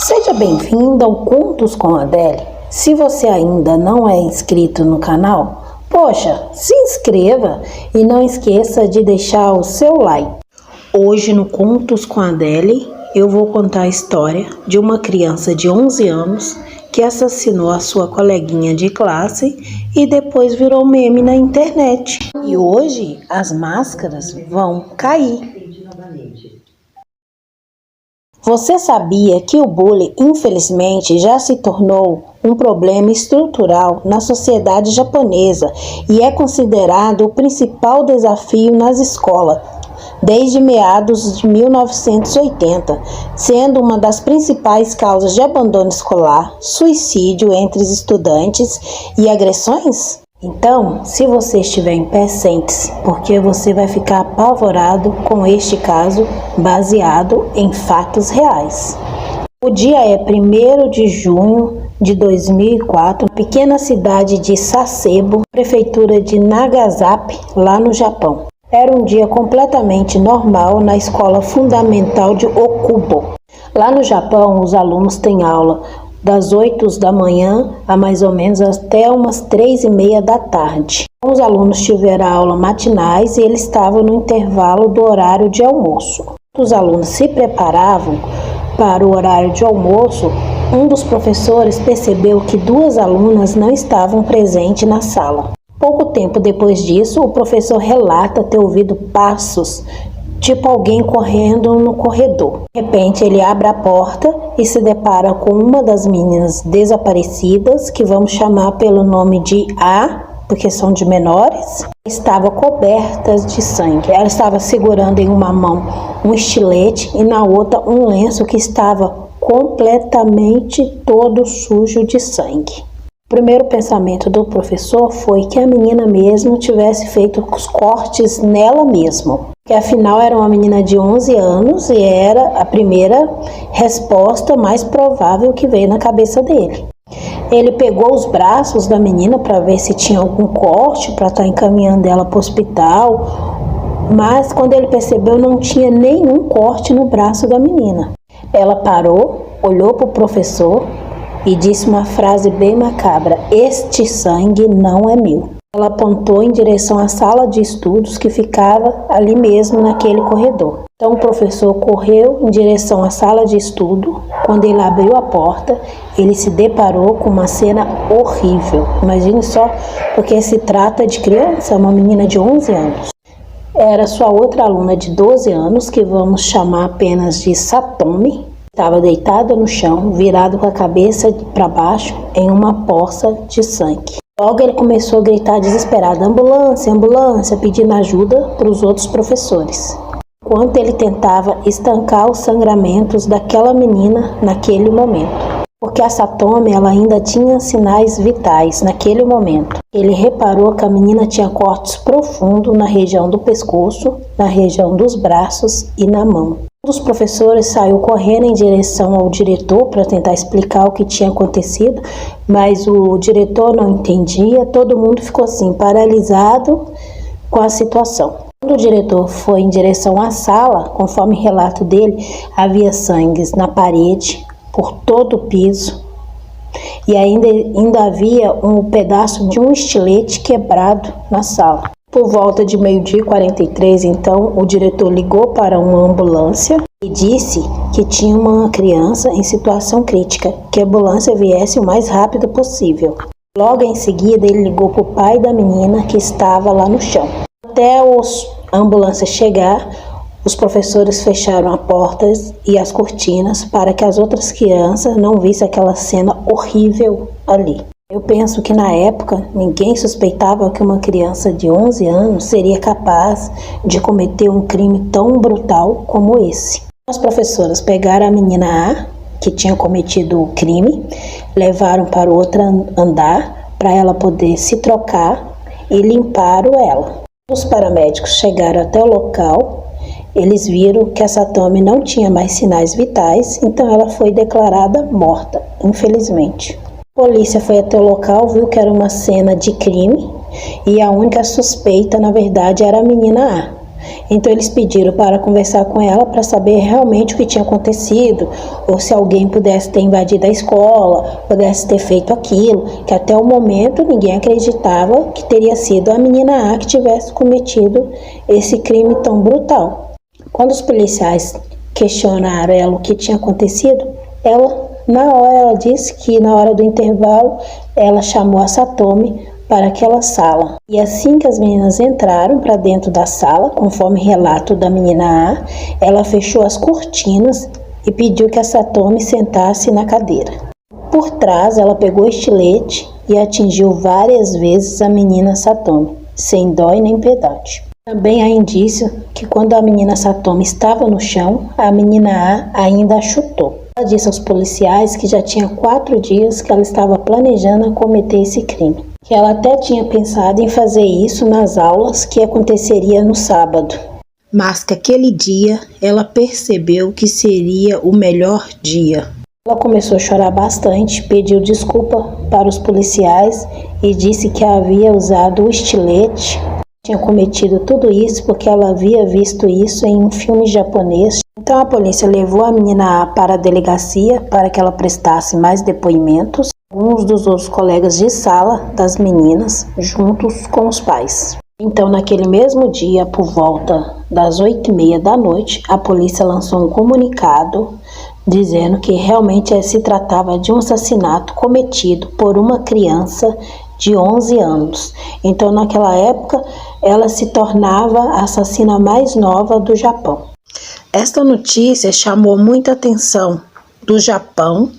Seja bem-vindo ao Contos com Adele. Se você ainda não é inscrito no canal, poxa, se inscreva e não esqueça de deixar o seu like. Hoje no Contos com Adele, eu vou contar a história de uma criança de 11 anos que assassinou a sua coleguinha de classe e depois virou meme na internet. E hoje as máscaras vão cair. Você sabia que o bullying, infelizmente, já se tornou um problema estrutural na sociedade japonesa e é considerado o principal desafio nas escolas desde meados de 1980, sendo uma das principais causas de abandono escolar, suicídio entre os estudantes e agressões? Então, se você estiver em pé, sente-se, porque você vai ficar apavorado com este caso baseado em fatos reais. O dia é 1º de junho de 2004, na pequena cidade de Sasebo, prefeitura de Nagasaki, lá no Japão. Era um dia completamente normal na escola fundamental de Okubo. Lá no Japão, os alunos têm aula das 8 da manhã a mais ou menos até umas 3:30 da tarde. Os alunos tiveram aula matinais e eles estavam no intervalo do horário de almoço. Os alunos se preparavam para o horário de almoço. Um dos professores percebeu que 2 alunas não estavam presentes na sala. Pouco tempo depois disso, o professor relata ter ouvido passos, tipo alguém correndo no corredor. De repente, ele abre a porta e se depara com uma das meninas desaparecidas, que vamos chamar pelo nome de A, porque são de menores. Estava coberta de sangue. Ela estava segurando em uma mão um estilete e na outra um lenço que estava completamente todo sujo de sangue. O primeiro pensamento do professor foi que a menina mesmo tivesse feito os cortes nela mesma, que afinal era uma menina de 11 anos e era a primeira resposta mais provável que veio na cabeça dele. Ele pegou os braços da menina para ver se tinha algum corte, para estar encaminhando ela para o hospital, mas quando ele percebeu não tinha nenhum corte no braço da menina. Ela parou, olhou para o professor e disse uma frase bem macabra: "Este sangue não é meu". Ela apontou em direção à sala de estudos que ficava ali mesmo naquele corredor. Então o professor correu em direção à sala de estudo. Quando ele abriu a porta, ele se deparou com uma cena horrível. Imagine só, porque se trata de criança, uma menina de 11 anos. Era sua outra aluna de 12 anos, que vamos chamar apenas de Satomi. Estava deitada no chão, virado com a cabeça para baixo em uma poça de sangue. Logo ele começou a gritar desesperado: "Ambulância, ambulância", pedindo ajuda para os outros professores. Enquanto ele tentava estancar os sangramentos daquela menina naquele momento. Porque a Satomi ela ainda tinha sinais vitais naquele momento. Ele reparou que a menina tinha cortes profundos na região do pescoço, na região dos braços e na mão. Um dos professores saiu correndo em direção ao diretor para tentar explicar o que tinha acontecido, mas o diretor não entendia, todo mundo ficou assim, paralisado com a situação. Quando o diretor foi em direção à sala, conforme relato dele, havia sangue na parede, por todo o piso, e ainda havia um pedaço de um estilete quebrado na sala. Por volta de 12:43, então, o diretor ligou para uma ambulância e disse que tinha uma criança em situação crítica, que a ambulância viesse o mais rápido possível. Logo em seguida, ele ligou para o pai da menina que estava lá no chão. Até a ambulância chegar, os professores fecharam as portas e as cortinas para que as outras crianças não vissem aquela cena horrível ali. Eu penso que na época ninguém suspeitava que uma criança de 11 anos seria capaz de cometer um crime tão brutal como esse. As professoras pegaram a menina A, que tinha cometido o crime, levaram para o outro andar para ela poder se trocar e limparam ela. Os paramédicos chegaram até o local, eles viram que a Satomi não tinha mais sinais vitais, então ela foi declarada morta, infelizmente. A polícia foi até o local, viu que era uma cena de crime e a única suspeita, na verdade, era a menina A. Então eles pediram para conversar com ela para saber realmente o que tinha acontecido, ou se alguém pudesse ter invadido a escola, pudesse ter feito aquilo, que até o momento ninguém acreditava que teria sido a menina A que tivesse cometido esse crime tão brutal. Quando os policiais questionaram ela o que tinha acontecido, ela disse que na hora do intervalo ela chamou a Satomi para aquela sala. E assim que as meninas entraram para dentro da sala, conforme relato da menina A, ela fechou as cortinas e pediu que a Satomi sentasse na cadeira. Por trás, ela pegou o estilete e atingiu várias vezes a menina Satomi, sem dó e nem piedade. Também há indício que quando a menina Satomi estava no chão, a menina A ainda a chutou. Ela disse aos policiais que já tinha 4 dias que ela estava planejando cometer esse crime, que ela até tinha pensado em fazer isso nas aulas que aconteceria no sábado, mas que aquele dia ela percebeu que seria o melhor dia. Ela começou a chorar bastante, pediu desculpa para os policiais e disse que havia usado o estilete, tinha cometido tudo isso porque ela havia visto isso em um filme japonês. Então a polícia levou a menina A para a delegacia para que ela prestasse mais depoimentos. Alguns dos outros colegas de sala das meninas, juntos com os pais. Então, naquele mesmo dia, por volta das 8h30 da noite, a polícia lançou um comunicado dizendo que realmente se tratava de um assassinato cometido por uma criança de 11 anos. Então, naquela época, ela se tornava a assassina mais nova do Japão. Esta notícia chamou muita atenção do Japão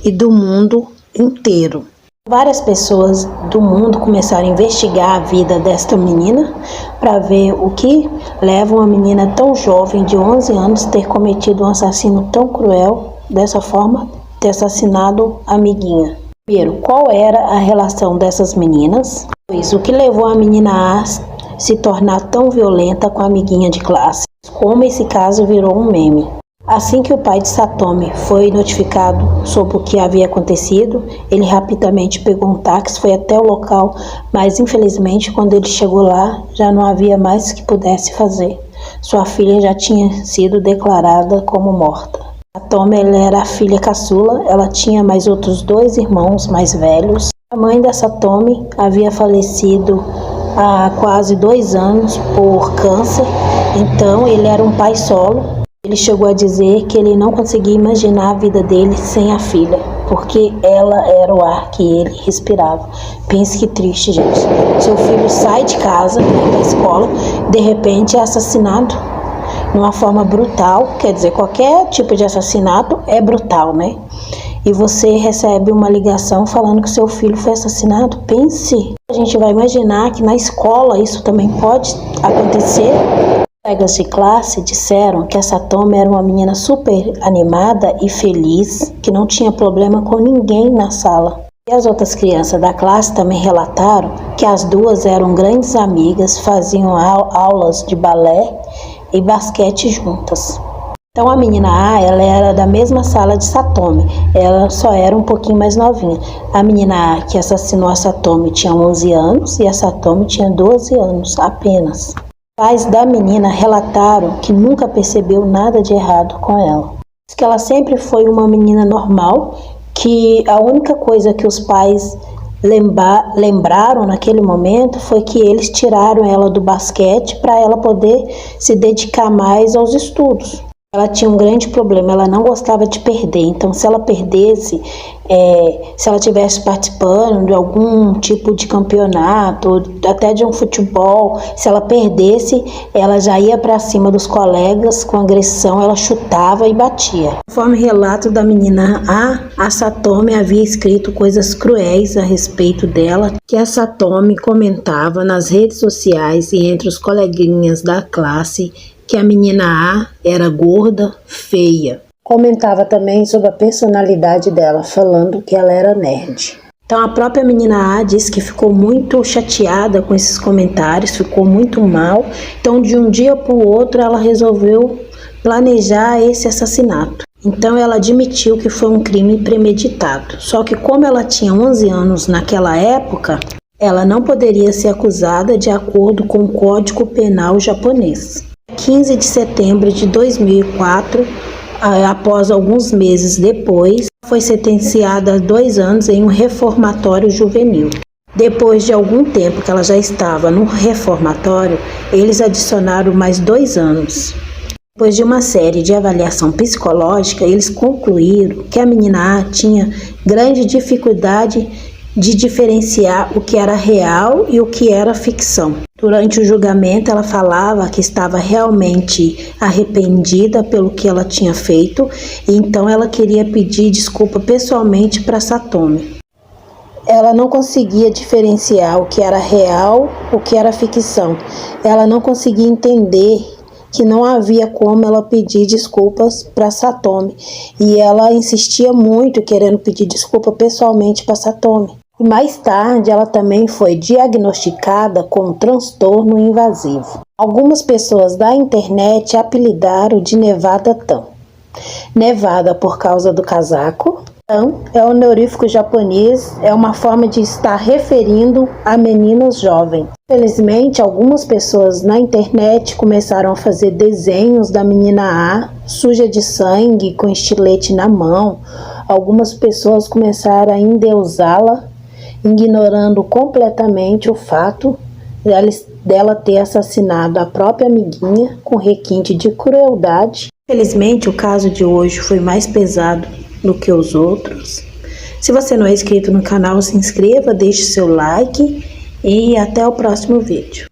e do mundo inteiro. Várias pessoas do mundo começaram a investigar a vida desta menina para ver o que leva uma menina tão jovem de 11 anos a ter cometido um assassino tão cruel, dessa forma, ter assassinado a amiguinha. Primeiro, qual era a relação dessas meninas? Pois o que levou a menina a se tornar tão violenta com a amiguinha de classe? Como esse caso virou um meme. Assim que o pai de Satomi foi notificado sobre o que havia acontecido, ele rapidamente pegou um táxi, foi até o local, mas infelizmente quando ele chegou lá, já não havia mais que pudesse fazer. Sua filha já tinha sido declarada como morta. Satomi era a filha caçula, ela tinha mais outros 2 irmãos mais velhos. A mãe da Satomi havia falecido há quase 2 anos por câncer, então ele era um pai solo. Ele chegou a dizer que ele não conseguia imaginar a vida dele sem a filha, porque ela era o ar que ele respirava. Pense que triste, gente. Seu filho sai de casa, da escola, de repente é assassinado de uma forma brutal. Quer dizer, qualquer tipo de assassinato é brutal, né? E você recebe uma ligação falando que seu filho foi assassinado. Pense, a gente vai imaginar que na escola isso também pode acontecer. Colegas de classe disseram que a Satomi era uma menina super animada e feliz, que não tinha problema com ninguém na sala. E as outras crianças da classe também relataram que as duas eram grandes amigas, faziam aulas de balé e basquete juntas. Então a menina A, ela era da mesma sala de Satomi, ela só era um pouquinho mais novinha. A menina A que assassinou a Satomi tinha 11 anos e a Satomi tinha 12 anos apenas. Os pais da menina relataram que nunca percebeu nada de errado com ela. Diz que ela sempre foi uma menina normal, que a única coisa que os pais lembraram naquele momento foi que eles tiraram ela do basquete para ela poder se dedicar mais aos estudos. Ela tinha um grande problema, ela não gostava de perder, então se ela perdesse, se ela estivesse participando de algum tipo de campeonato, até de um futebol, se ela perdesse, ela já ia para cima dos colegas com agressão, ela chutava e batia. Conforme relato da menina A Satomi havia escrito coisas cruéis a respeito dela, que a Satomi comentava nas redes sociais e entre os coleguinhas da classe, que a menina A era gorda, feia. Comentava também sobre a personalidade dela, falando que ela era nerd. Então a própria menina A disse que ficou muito chateada com esses comentários, ficou muito mal. Então de um dia para o outro ela resolveu planejar esse assassinato. Então ela admitiu que foi um crime premeditado. Só que como ela tinha 11 anos naquela época, ela não poderia ser acusada de acordo com o Código Penal japonês. 15 de setembro de 2004, após alguns meses depois, foi sentenciada a 2 anos em um reformatório juvenil. Depois de algum tempo que ela já estava no reformatório, eles adicionaram mais 2 anos. Depois de uma série de avaliação psicológica, eles concluíram que a menina A tinha grande dificuldade de diferenciar o que era real e o que era ficção. Durante o julgamento, ela falava que estava realmente arrependida pelo que ela tinha feito, e então ela queria pedir desculpa pessoalmente para Satomi. Ela não conseguia diferenciar o que era real, o que era ficção. Ela não conseguia entender que não havia como ela pedir desculpas para Satomi, e ela insistia muito querendo pedir desculpa pessoalmente para Satomi. E mais tarde ela também foi diagnosticada com um transtorno invasivo. Algumas pessoas da internet apelidaram de Nevada Tan. Nevada por causa do casaco. Tan é um honorífico japonês, é uma forma de estar referindo a meninas jovens. Infelizmente, algumas pessoas na internet começaram a fazer desenhos da menina A, suja de sangue, com estilete na mão. Algumas pessoas começaram a endeusá-la, ignorando completamente o fato dela ter assassinado a própria amiguinha com requinte de crueldade. Infelizmente, o caso de hoje foi mais pesado do que os outros. Se você não é inscrito no canal, se inscreva, deixe seu like e até o próximo vídeo.